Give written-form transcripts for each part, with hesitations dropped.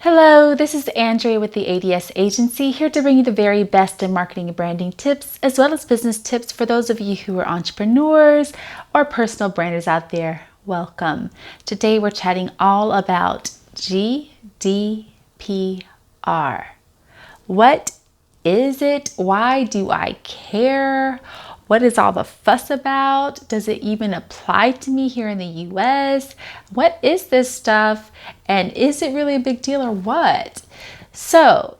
Hello, this is Andrea with the ADS Agency, here to bring you the very best in marketing and branding tips, as well as business tips for those of you who are entrepreneurs or personal branders out there. Welcome. Today we're chatting all about GDPR. What is it? Why do I care? What is all the fuss about? Does it even apply to me here in the US? What is this stuff? And is it really a big deal or what? So,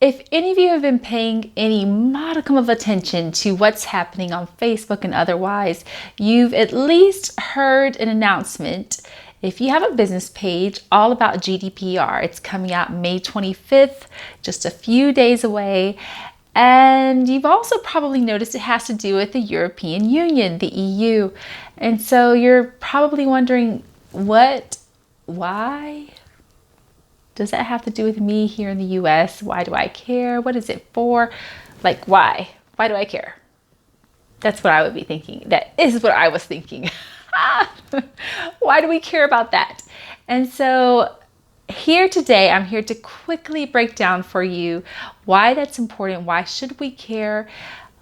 if any of you have been paying any modicum of attention to what's happening on Facebook and otherwise, you've at least heard an announcement. If you have a business page all about GDPR, it's coming out May 25th, just a few days away. And you've also probably noticed it has to do with the European Union, the EU. And so you're probably wondering, why does that have to do with me here in the US? Why do I care? What is it for? Like, why? Why do I care? That's what I would be thinking. That is what I was thinking. Why do we care about that? And so here today, I'm here to quickly break down for you why that's important, why should we care,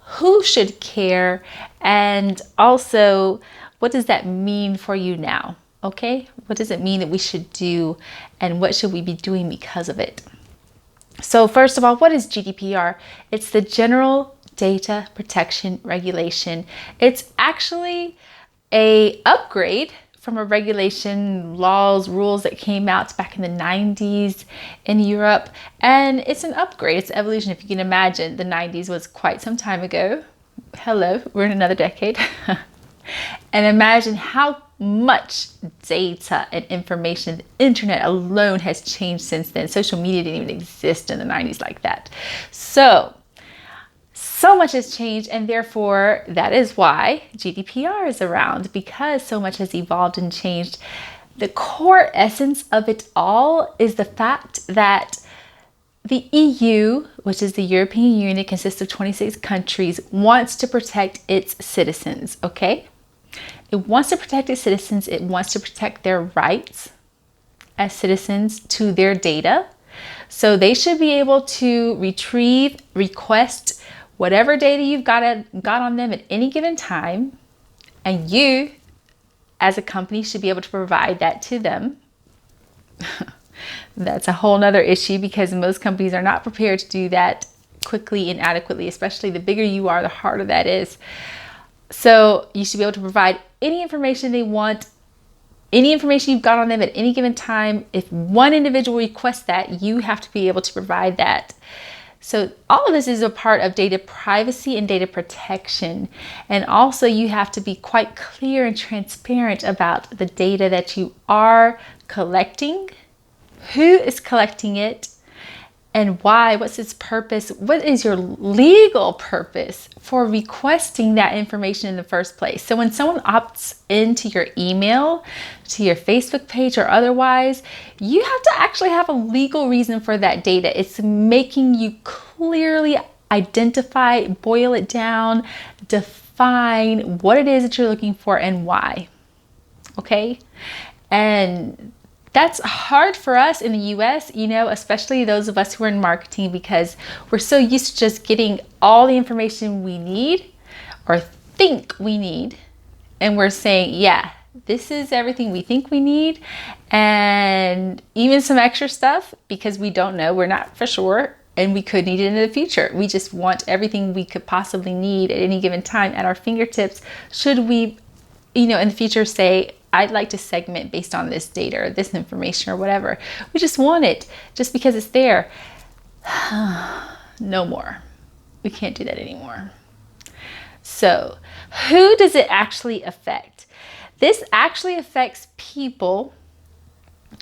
who should care, and also what does that mean for you now, okay? What does it mean that we should do, and what should we be doing because of it? So first of all, what is GDPR? It's the General Data Protection Regulation. It's actually an upgrade from a regulation, laws, rules that came out back in the 90s in Europe. And it's an upgrade, it's evolution. If you can imagine, the 90s was quite some time ago. Hello, we're in another decade. And imagine how much data and information, the internet alone has changed since then. Social media didn't even exist in the 90s like that. So much has changed, and therefore that is why GDPR is around, because so much has evolved and changed. The core essence of it all is the fact that the EU, which is the European Union, consists of 26 countries, wants to protect its citizens, okay? It wants to protect its citizens. It wants to protect their rights as citizens to their data. So they should be able to retrieve, request whatever data you've got on them at any given time, and you, as a company, should be able to provide that to them. That's a whole nother issue, because most companies are not prepared to do that quickly and adequately, especially the bigger you are, the harder that is. So you should be able to provide any information they want, any information you've got on them at any given time. If one individual requests that, you have to be able to provide that. So all of this is a part of data privacy and data protection. And also you have to be quite clear and transparent about the data that you are collecting, who is collecting it, and why, what's its purpose, what is your legal purpose for requesting that information in the first place. So when someone opts into your email, to your Facebook page or otherwise, you have to actually have a legal reason for that data. It's making you clearly identify, boil it down, define what it is that you're looking for and why, okay? And that's hard for us in the US, especially those of us who are in marketing, because we're so used to just getting all the information we need or think we need. And we're saying, yeah, this is everything we think we need. And even some extra stuff, because we don't know, we're not for sure, and we could need it in the future. We just want everything we could possibly need at any given time at our fingertips. Should we, in the future say, I'd like to segment based on this data or this information or whatever. We just want it just because it's there. No more. We can't do that anymore. So who does it actually affect? This actually affects people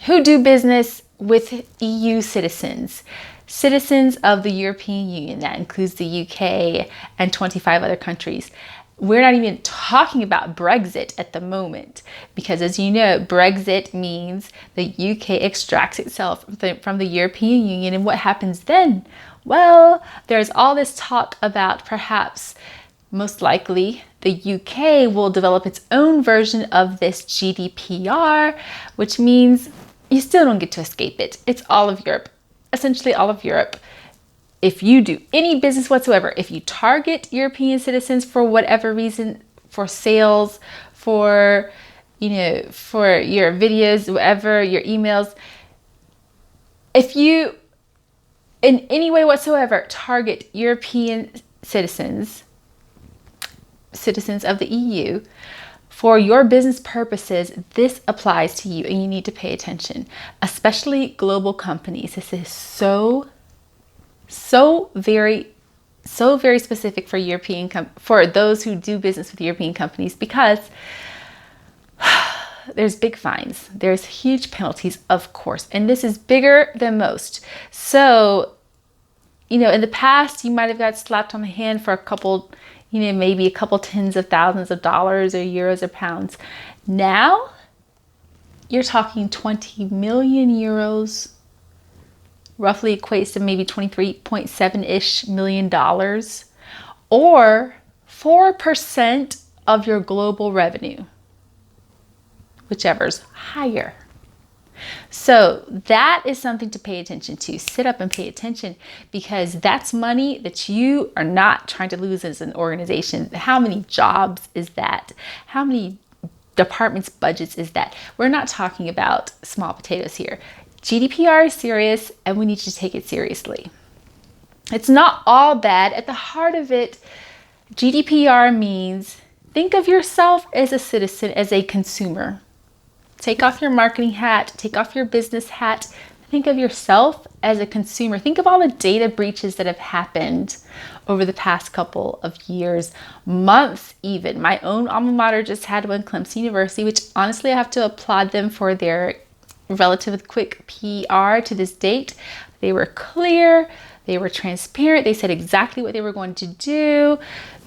who do business with EU citizens, citizens of the European Union. That includes the UK and 25 other countries. We're not even talking about Brexit at the moment, because as you know, Brexit means the UK extracts itself from the European Union. And what happens then? Well, there's all this talk about perhaps, most likely, the UK will develop its own version of this GDPR, which means you still don't get to escape it. It's all of Europe, essentially all of Europe. If you do any business whatsoever, if you target European citizens for whatever reason, for sales, for, for your videos, whatever, your emails, if you in any way whatsoever target European citizens of the EU, for your business purposes, this applies to you and you need to pay attention, especially global companies. This is so very specific for for those who do business with European companies, because there's big fines, there's huge penalties, of course, and this is bigger than most. So, in the past, you might have got slapped on the hand for a couple, maybe a couple tens of thousands of dollars or euros or pounds. Now, you're talking 20 million euros, roughly equates to maybe $23.7-ish million, or 4% of your global revenue, whichever's higher. So that is something to pay attention to. Sit up and pay attention, because that's money that you are not trying to lose as an organization. How many jobs is that? How many departments' budgets is that? We're not talking about small potatoes here. GDPR is serious, and we need to take it seriously. It's not all bad. At the heart of it, GDPR means think of yourself as a citizen, as a consumer. Take off your marketing hat, take off your business hat. Think of yourself as a consumer. Think of all the data breaches that have happened over the past couple of years, months even. My own alma mater just had one, Clemson University, which honestly I have to applaud them for their relatively quick PR to this date. They were clear, they were transparent, they said exactly what they were going to do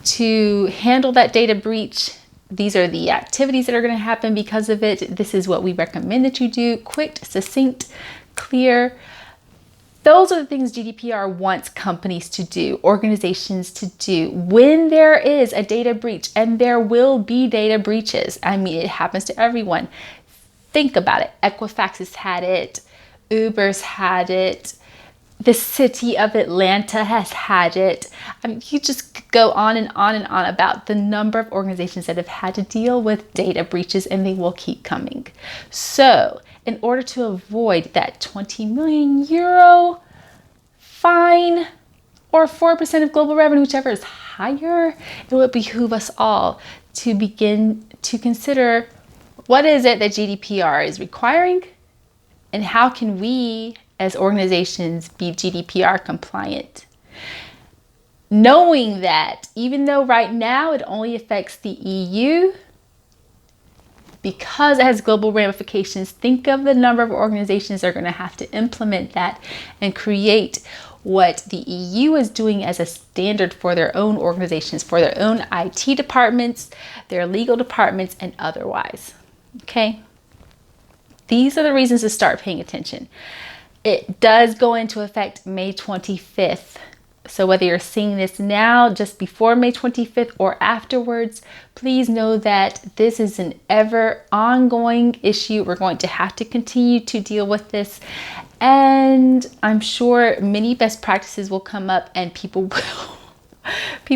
to handle that data breach. These are the activities that are going to happen because of it. This is what we recommend that you do. Quick, succinct, clear. Those are the things GDPR wants companies to do, organizations to do. When there is a data breach, and there will be data breaches, I mean, it happens to everyone. Think about it. Equifax has had it. Uber's had it. The city of Atlanta has had it. I mean, you just go on and on and on about the number of organizations that have had to deal with data breaches, and they will keep coming. So, in order to avoid that 20 million euro fine or 4% of global revenue, whichever is higher, it would behoove us all to begin to consider what is it that GDPR is requiring, and how can we as organizations be GDPR compliant? Knowing that even though right now it only affects the EU, because it has global ramifications, think of the number of organizations that are going to have to implement that and create what the EU is doing as a standard for their own organizations, for their own IT departments, their legal departments, and otherwise. Okay? These are the reasons to start paying attention. It does go into effect May 25th. So whether you're seeing this now, just before May 25th, or afterwards, please know that this is an ever ongoing issue. We're going to have to continue to deal with this. And I'm sure many best practices will come up, and people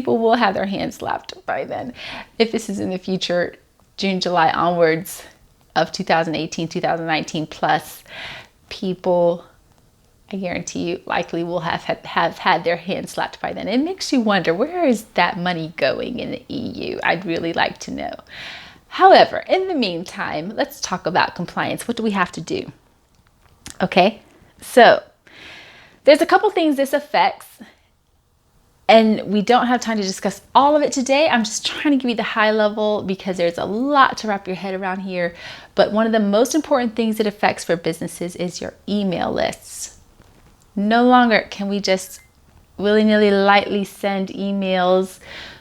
will have their hands slapped by then. If this is in the future, June, July onwards of 2018, 2019 plus, people, I guarantee you, likely will have had their hands slapped by then. It makes you wonder, where is that money going in the EU? I'd really like to know. However, in the meantime, let's talk about compliance. What do we have to do? Okay, so there's a couple things this affects, and we don't have time to discuss all of it today. I'm just trying to give you the high level because there's a lot to wrap your head around here. But one of the most important things it affects for businesses is your email lists. No longer can we just willy-nilly lightly send emails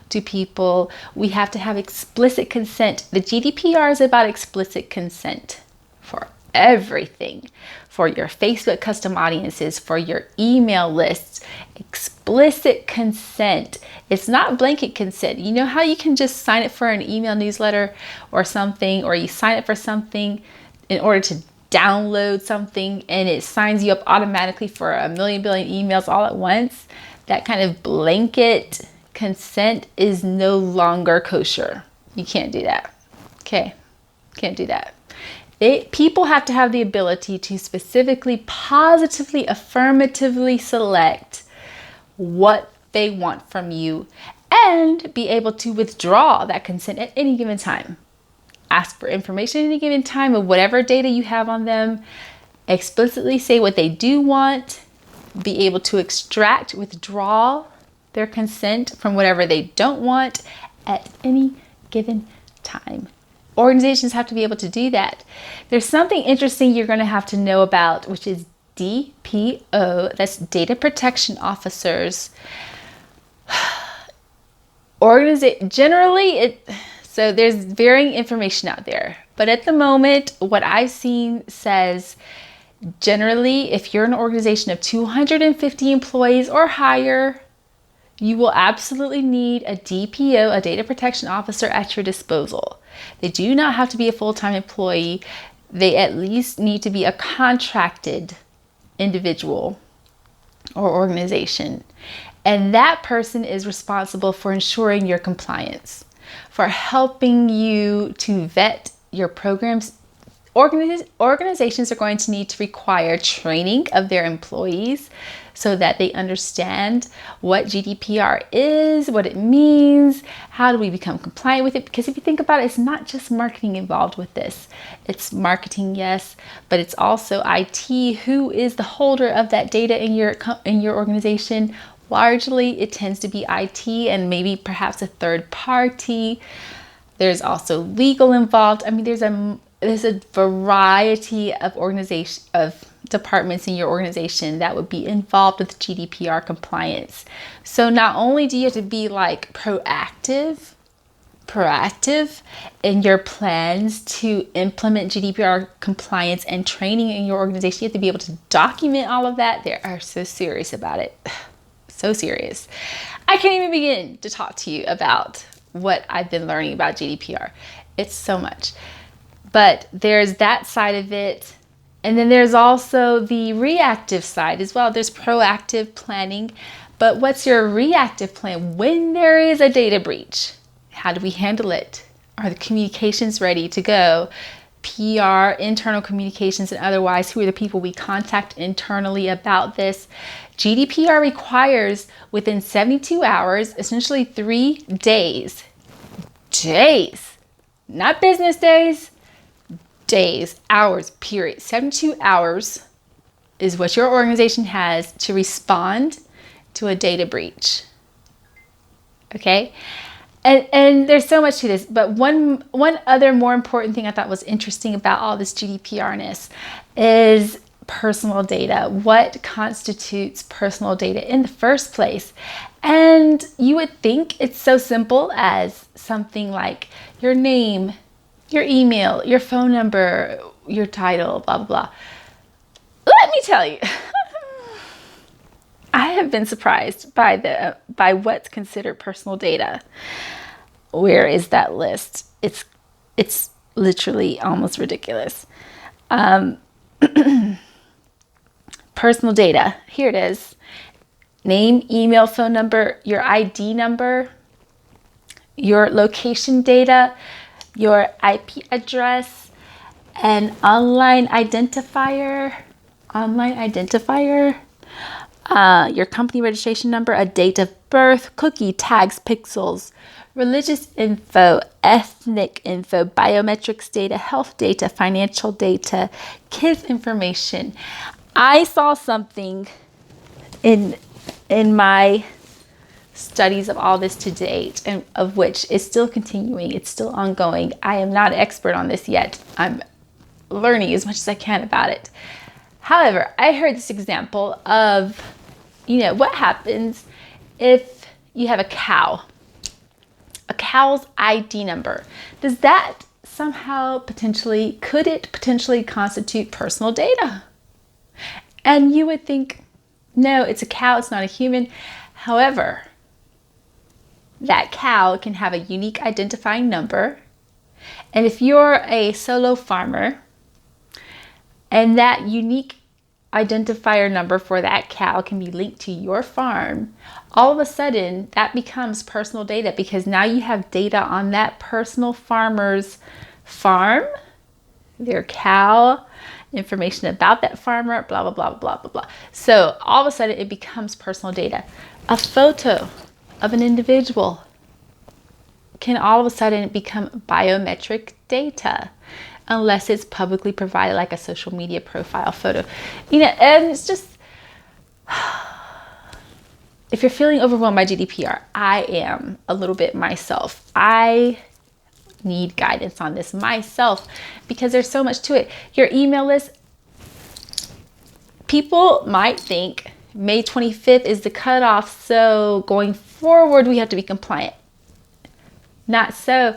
to people. We have to have explicit consent. The GDPR is about explicit consent for everything. For your Facebook custom audiences, for your email lists, explicit consent. It's not blanket consent. You know how you can just sign up for an email newsletter or something, or you sign up for something in order to download something and it signs you up automatically for a million billion emails all at once, that kind of blanket consent is no longer kosher. You can't do that. Okay, can't do that. People have to have the ability to specifically, positively, affirmatively select what they want from you and be able to withdraw that consent at any given time. Ask for information at any given time of whatever data you have on them, explicitly say what they do want, be able to extract, withdraw their consent from whatever they don't want at any given time. Organizations have to be able to do that. There's something interesting you're going to have to know about, which is DPO, that's Data Protection Officers. So there's varying information out there, but at the moment, what I've seen says generally, if you're an organization of 250 employees or higher, you will absolutely need a DPO, a Data Protection Officer, at your disposal. They do not have to be a full-time employee. They at least need to be a contracted individual or organization. And that person is responsible for ensuring your compliance, for helping you to vet your programs. Organizations are going to need to require training of their employees so that they understand what GDPR is, what it means, how do we become compliant with it. Because if you think about it, it's not just marketing involved with this. It's marketing, yes, but it's also IT. Who is the holder of that data in your organization? Largely, it tends to be IT and maybe perhaps a third party. There's also legal involved. I mean, there's a variety of departments in your organization that would be involved with GDPR compliance. So not only do you have to be like proactive in your plans to implement GDPR compliance and training in your organization, you have to be able to document all of that. They are so serious about it. So serious. I can't even begin to talk to you about what I've been learning about GDPR. It's so much. But there's that side of it. And then there's also the reactive side as well. There's proactive planning. But what's your reactive plan when there is a data breach? How do we handle it? Are the communications ready to go? PR, internal communications, and otherwise, who are the people we contact internally about this? GDPR requires within 72 hours, essentially 3 days, not business days, days, hours, period. 72 hours is what your organization has to respond to a data breach. Okay? And there's so much to this, but one other more important thing I thought was interesting about all this GDPR-ness is personal data. What constitutes personal data in the first place? And you would think it's so simple as something like your name, your email, your phone number, your title, blah, blah, blah. Let me tell you, I have been surprised by what's considered personal data. Where is that list? It's literally almost ridiculous. Personal data. Here it is. Name, email, phone number, your ID number, your location data, your IP address, an online identifier, your company registration number, a date of birth, cookie tags, pixels, religious info, ethnic info, biometrics data, health data, financial data, kids information. I saw something in my studies of all this to date, and of which is still continuing, it's still ongoing. I am not an expert on this yet. I'm learning as much as I can about it. However, I heard this example of, what happens if you have a cow's ID number. Does that could it potentially constitute personal data? And you would think, no, it's a cow, it's not a human. However, that cow can have a unique identifying number. And if you're a solo farmer and that unique identifier number for that cow can be linked to your farm, all of a sudden that becomes personal data, because now you have data on that personal farmer's farm, their cow, information about that farmer, blah, blah, blah, blah, blah, blah. So all of a sudden it becomes personal data. A photo of an individual can all of a sudden become biometric data, unless it's publicly provided, like a social media profile photo. And it's just, if you're feeling overwhelmed by GDPR, I am a little bit myself. I need guidance on this myself because there's so much to it. Your email list, people might think May 25th is the cutoff, so going forward we have to be compliant. Not so.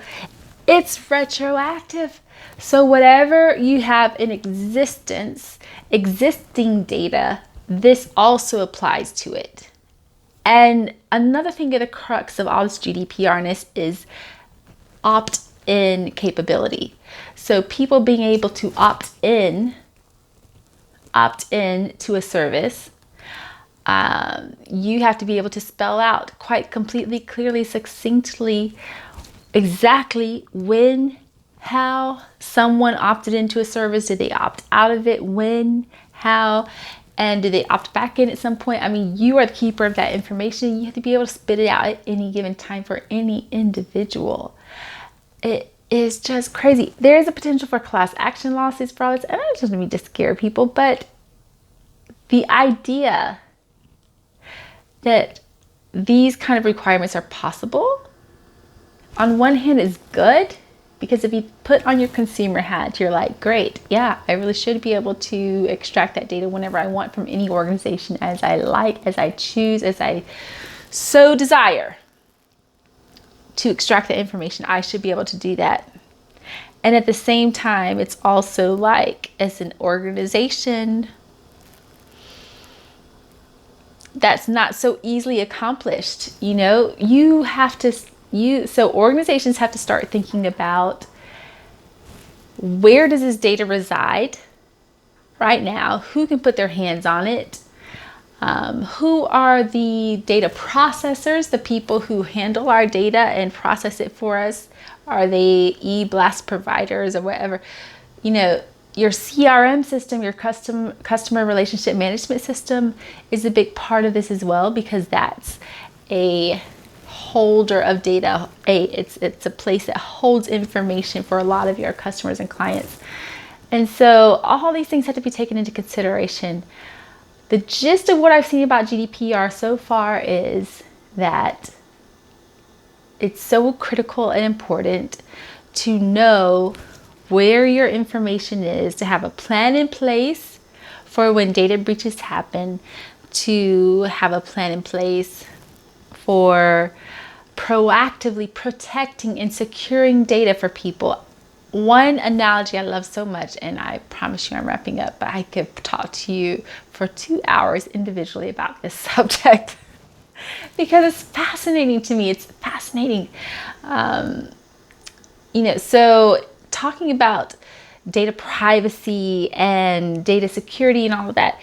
It's retroactive. So whatever you have in existence, existing data, this also applies to it. And another thing at the crux of all this GDPR-ness is opt-in capability. So people being able to opt in to a service, you have to be able to spell out quite completely, clearly, succinctly, exactly when, how someone opted into a service. Did they opt out of it? When, how, and did they opt back in at some point? I mean, you are the keeper of that information. You have to be able to spit it out at any given time for any individual. It is just crazy. There is a potential for class action lawsuits for all this, and I don't just mean to scare people, but the idea that these kind of requirements are possible, on one hand, is good, because if you put on your consumer hat, you're like, great, yeah, I really should be able to extract that data whenever I want from any organization, as I like, as I choose, as I so desire to extract that information. I should be able to do that. And at the same time, it's also like, as an organization, that's not so easily accomplished. So organizations have to start thinking about, where does this data reside right now? Who can put their hands on it? Who are the data processors, the people who handle our data and process it for us? Are they e-blast providers or whatever? Your CRM system, your customer relationship management system, is a big part of this as well, because that's a holder of data. It's a place that holds information for a lot of your customers and clients. And so all these things have to be taken into consideration. The gist of what I've seen about GDPR so far is that it's so critical and important to know where your information is, to have a plan in place for when data breaches happen, to have a plan in place for proactively protecting and securing data for people. One analogy I love so much, and I promise you I'm wrapping up, but I could talk to you for 2 hours individually about this subject because it's fascinating to me. It's fascinating. So talking about data privacy and data security and all of that,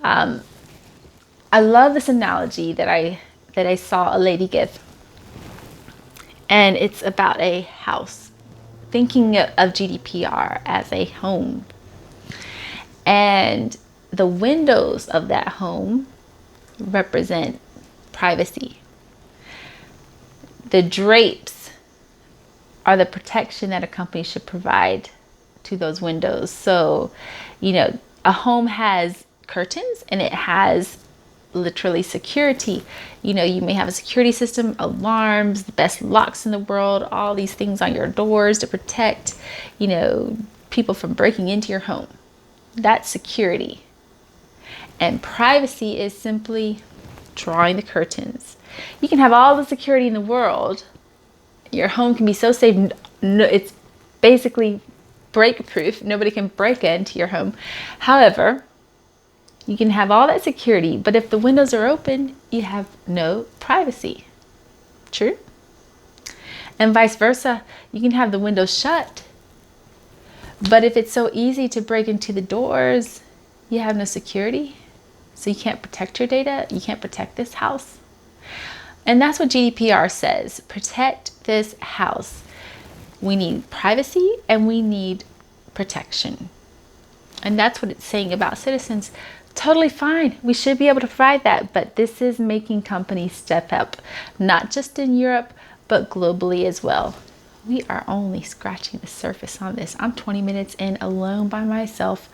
I love this analogy that I saw a lady give. And it's about a house, thinking of GDPR as a home. And the windows of that home represent privacy. The drapes are the protection that a company should provide to those windows. So, a home has curtains and it has literally security. You may have a security system, alarms, the best locks in the world, all these things on your doors to protect, people from breaking into your home. That's security. And privacy is simply drawing the curtains. You can have all the security in the world. Your home can be so safe. It's basically break-proof. Nobody can break into your home. However, you can have all that security, but if the windows are open, you have no privacy. True? And vice versa. You can have the windows shut, But if it's so easy to break into the doors, you have no security. So you can't protect your data. You can't protect this house. And that's what GDPR says. Protect this house. We need privacy and we need protection. And that's what it's saying about citizens. Totally fine. We should be able to provide that. But this is making companies step up, not just in Europe, but globally as well. We are only scratching the surface on this. I'm 20 minutes in alone by myself.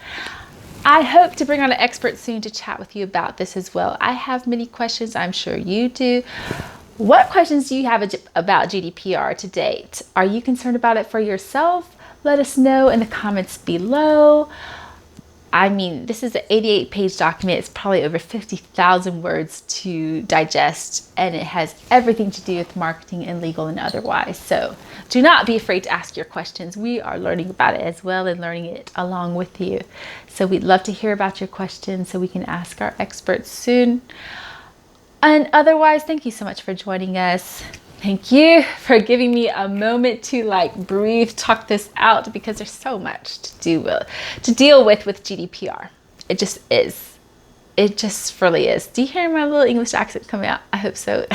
I hope to bring on an expert soon to chat with you about this as well. I have many questions. I'm sure you do. What questions do you have about GDPR to date? Are you concerned about it for yourself? Let us know in the comments below. I mean, this is an 88-page document. It's probably over 50,000 words to digest, and it has everything to do with marketing and legal and otherwise. So do not be afraid to ask your questions. We are learning about it as well and learning it along with you. So we'd love to hear about your questions so we can ask our experts soon. And otherwise, thank you so much for joining us. Thank you for giving me a moment to breathe, talk this out, because there's so much to deal with GDPR. It just is. It just really is. Do you hear my little English accent coming out? I hope so.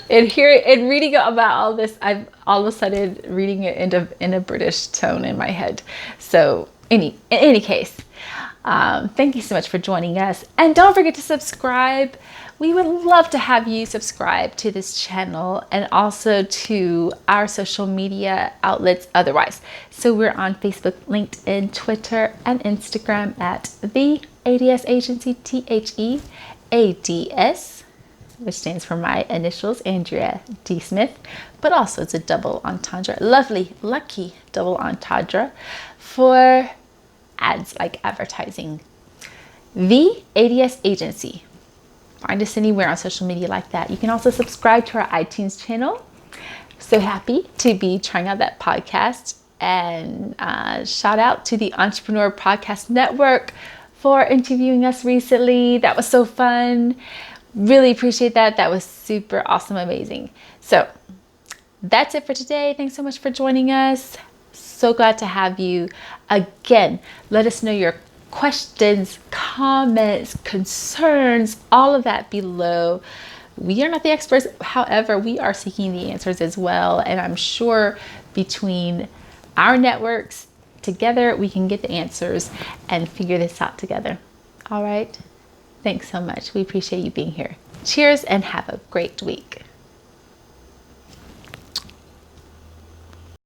And reading about all this, I've all of a sudden reading it in a British tone in my head. So in any case, thank you so much for joining us. And don't forget to subscribe. We would love to have you subscribe to this channel and also to our social media outlets otherwise. So we're on Facebook, LinkedIn, Twitter, and Instagram at The ADS Agency, THEADS, which stands for my initials, Andrea D. Smith, but also it's a double entendre, lovely, lucky double entendre for ads like advertising. The ADS Agency. Find us anywhere on social media like that. You can also subscribe to our iTunes channel. So happy to be trying out that podcast. And shout out to the Entrepreneur Podcast Network for interviewing us recently. That was so fun. Really appreciate that. That was super awesome, amazing. So that's it for today. Thanks so much for joining us. So glad to have you. Again, let us know your questions, comments, concerns, all of that below. We are not the experts. However, we are seeking the answers as well. And I'm sure between our networks together, we can get the answers and figure this out together. All right. Thanks so much. We appreciate you being here. Cheers and have a great week.